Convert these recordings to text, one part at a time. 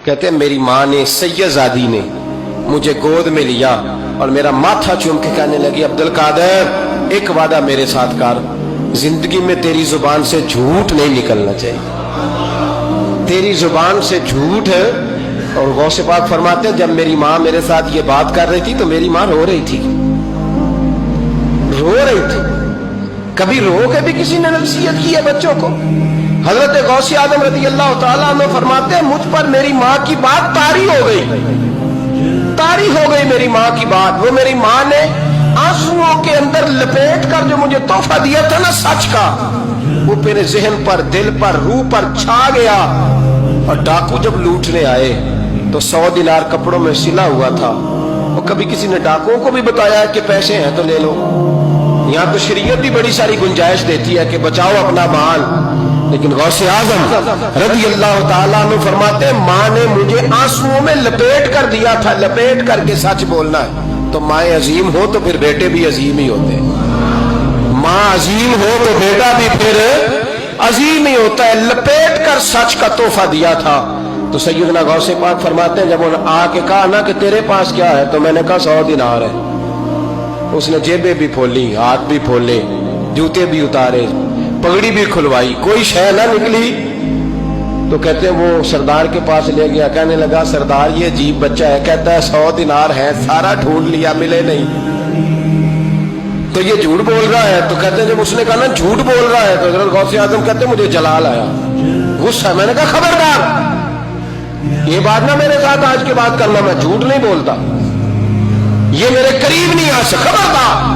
کہتے ہیں میری ماں نے سیدزادی نے مجھے گود میں لیا اور میرا ماتھا چوم کے کہنے لگی عبد القادر ایک وعدہ میرے ساتھ کر، زندگی میں تیری زبان سے جھوٹ نہیں نکلنا چاہیے، تیری زبان سے جھوٹ ہے۔ اور غوث پاک فرماتے ہیں جب میری ماں میرے ساتھ یہ بات کر رہی تھی تو میری ماں رو رہی تھی، رو رہی تھی۔ کبھی رو کے بھی کسی نے نصیحت کی ہے بچوں کو؟ حضرت غوث اعظم رضی اللہ تعالیٰ عنہ فرماتے ہیں مجھ پر میری ماں کی بات طاری ہو گئی، طاری ہو گئی میری ماں کی بات۔ وہ میری ماں نے آنسوؤں کے اندر لپیٹ کر جو مجھے تحفہ دیا تھا نا سچ کا، وہ میرے ذہن پر، دل پر، روح پر چھا گیا۔ اور ڈاکو جب لوٹنے آئے تو 100 دینار کپڑوں میں سلا ہوا تھا، اور کبھی کسی نے ڈاکوؤں کو بھی بتایا کہ پیسے ہیں تو لے لو۔ یہاں تو شریعت بھی بڑی ساری گنجائش دیتی ہے کہ بچاؤ اپنا مال، لیکن غوث اعظم رضی اللہ تعالیٰ عنہ فرماتے ہیں ماں نے مجھے آنسوؤں میں لپیٹ کر دیا تھا، لپیٹ کر کے سچ بولنا ہے۔ تو مائیں عظیم ہو تو پھر بیٹے بھی عظیم ہی ہوتے ہیں، ماں عظیم ہو تو بیٹا بھی پھر عظیم ہی ہوتا ہے۔ لپیٹ کر سچ کا تحفہ دیا تھا۔ تو سیدنا غوث پاک فرماتے ہیں جب انہوں نے آ کے کہا نا کہ تیرے پاس کیا ہے، تو میں نے کہا 100 دینار ہے۔ اس نے جیبیں بھی کھولی، ہاتھ بھی کھولے، جوتے بھی اتارے، پگڑی بھی کھلوائی، کوئی شے نہ نکلی۔ تو کہتے ہیں وہ سردار کے پاس لے گیا، کہنے لگا سردار یہ عجیب بچہ ہے، کہتا ہے 100 دینار ہے، سارا ڈھونڈ لیا ملے نہیں، تو یہ جھوٹ بول رہا ہے۔ تو کہتے ہیں جب اس نے کہا نا جھوٹ بول رہا ہے، تو حضرت غوث اعظم کہتے ہیں مجھے جلال آیا، غصہ۔ میں نے کہا خبردار یہ بات نہ میرے ساتھ آج کے بعد کرنا، میں جھوٹ نہیں بولتا، یہ میرے قریب نہیں آ سکتا، خبردار۔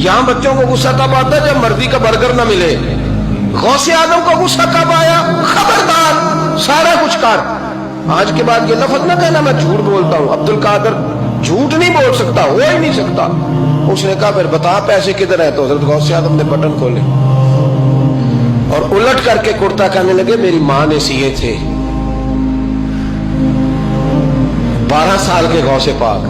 یہاں بچوں کو غصہ کب آتا ہے جب مرضی کا برگر نہ ملے، غوث اعظم کو غصہ کب آیا؟ خبردار سارا کچھ کر، آج کے بعد یہ لفظ نہ کہنا میں جھوٹ بولتا ہوں۔ عبد القادر جھوٹ نہیں بول سکتا، ہو ہی نہیں سکتا۔ اس نے کہا پھر بتا پیسے کدھر ہیں؟ تو حضرت غوث اعظم نے بٹن کھولے اور الٹ کر کے کرتا کہنے لگے میری ماں نے سیے تھے۔ 12 سال کے غوث پاک،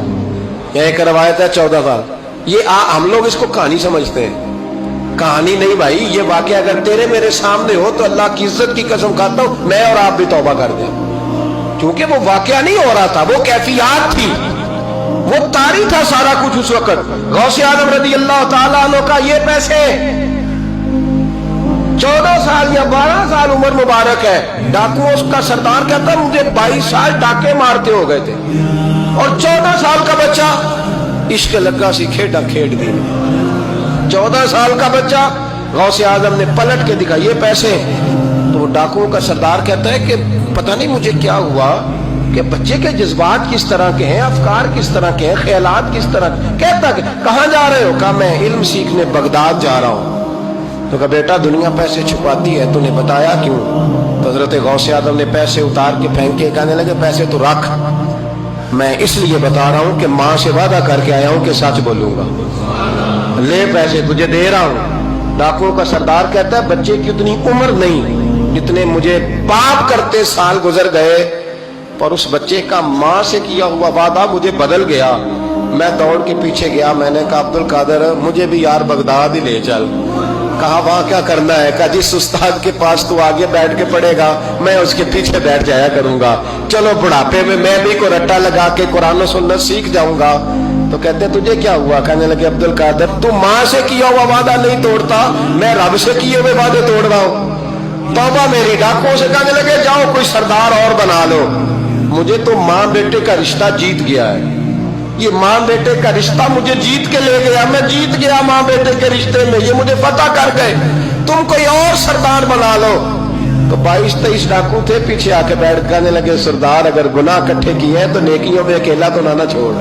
یہ ایک روایت ہے 14 سال۔ یہ ہم لوگ اس کو کہانی سمجھتے ہیں، کہانی نہیں بھائی، یہ واقعہ اگر تیرے میرے سامنے ہو تو اللہ کی عزت کی قسم کھاتا ہوں میں اور آپ بھی توبہ کر دیں، کیونکہ وہ واقعہ نہیں ہو رہا تھا، وہ کیفیات تھی، وہ طاری تھا سارا کچھ اس وقت۔ غوث اعظم رضی اللہ تعالیٰ عنہ کا یہ پیسے 14 سال یا 12 سال عمر مبارک ہے، ڈاکو اس کا سردار کہتا ہے مجھے 22 سال ڈاکے مارتے ہو گئے تھے، اور 14 سال کا بچہ عشق لگا سی کھیڈا کھیڈ دی۔ 14 سال کا بچہ غوث اعظم نے پلٹ کے دکھا یہ پیسے۔ تو ڈاکو کا سردار کہتا ہے کہ پتہ نہیں مجھے کیا ہوا کہ بچے کے جذبات کس طرح کے ہیں، افکار کس طرح کے ہیں، خیالات کس طرح۔ کہتا کہ کہاں جا رہے ہو؟ کہا میں علم سیکھنے بغداد جا رہا ہوں۔ تو کہا بیٹا دنیا پیسے چھپاتی ہے، تو نے بتایا کیوں؟ تو حضرت غوث اعظم نے پیسے اتار کے پھینکے، کہنے لگے پیسے تو رکھ، میں اس لیے بتا رہا ہوں کہ ماں سے وعدہ کر کے آیا ہوں کہ سچ بولوں گا، لے پیسے تجھے دے رہا ہوں۔ ڈاکو کا سردار کہتا ہے بچے کی اتنی عمر نہیں جتنے مجھے پاپ کرتے سال گزر گئے، پر اس بچے کا ماں سے کیا ہوا وعدہ مجھے بدل گیا۔ میں دوڑ کے پیچھے گیا، میں نے کہا عبد القادر مجھے بھی یار بغداد ہی لے چل۔ کہا وہاں کیا کرنا ہے؟ کہا جس استاد کے پاس تو آگے بیٹھ کے پڑھے گا میں اس کے پیچھے بیٹھ جایا کروں گا، چلو بڑھاپے میں میں بھی کو رٹا لگا کے قرآن و سنت سیکھ جاؤں گا۔ تو کہتے تجھے کیا ہوا؟ کہنے لگے عبد القادر تو ماں سے کیا ہوا وعدہ نہیں توڑتا، میں رب سے کیے ہوئے وعدے توڑ رہا ہوں، توبہ میری۔ ڈاکوں سے کہنے لگے جاؤ کوئی سردار اور بنا لو، مجھے تو ماں بیٹے کا رشتہ جیت گیا ہے، یہ ماں بیٹے کا رشتہ مجھے جیت کے لے گیا، میں جیت گیا ماں بیٹے کے رشتے میں، یہ مجھے فتح کر گئے، تم کوئی اور سردار بنا لو۔ تو 22-23 ڈاکو تھے، پیچھے آ کے بیٹھ کہنے لگے سردار اگر گناہ اکٹھے کیے ہیں تو نیکیوں میں اکیلا تو نہ چھوڑ۔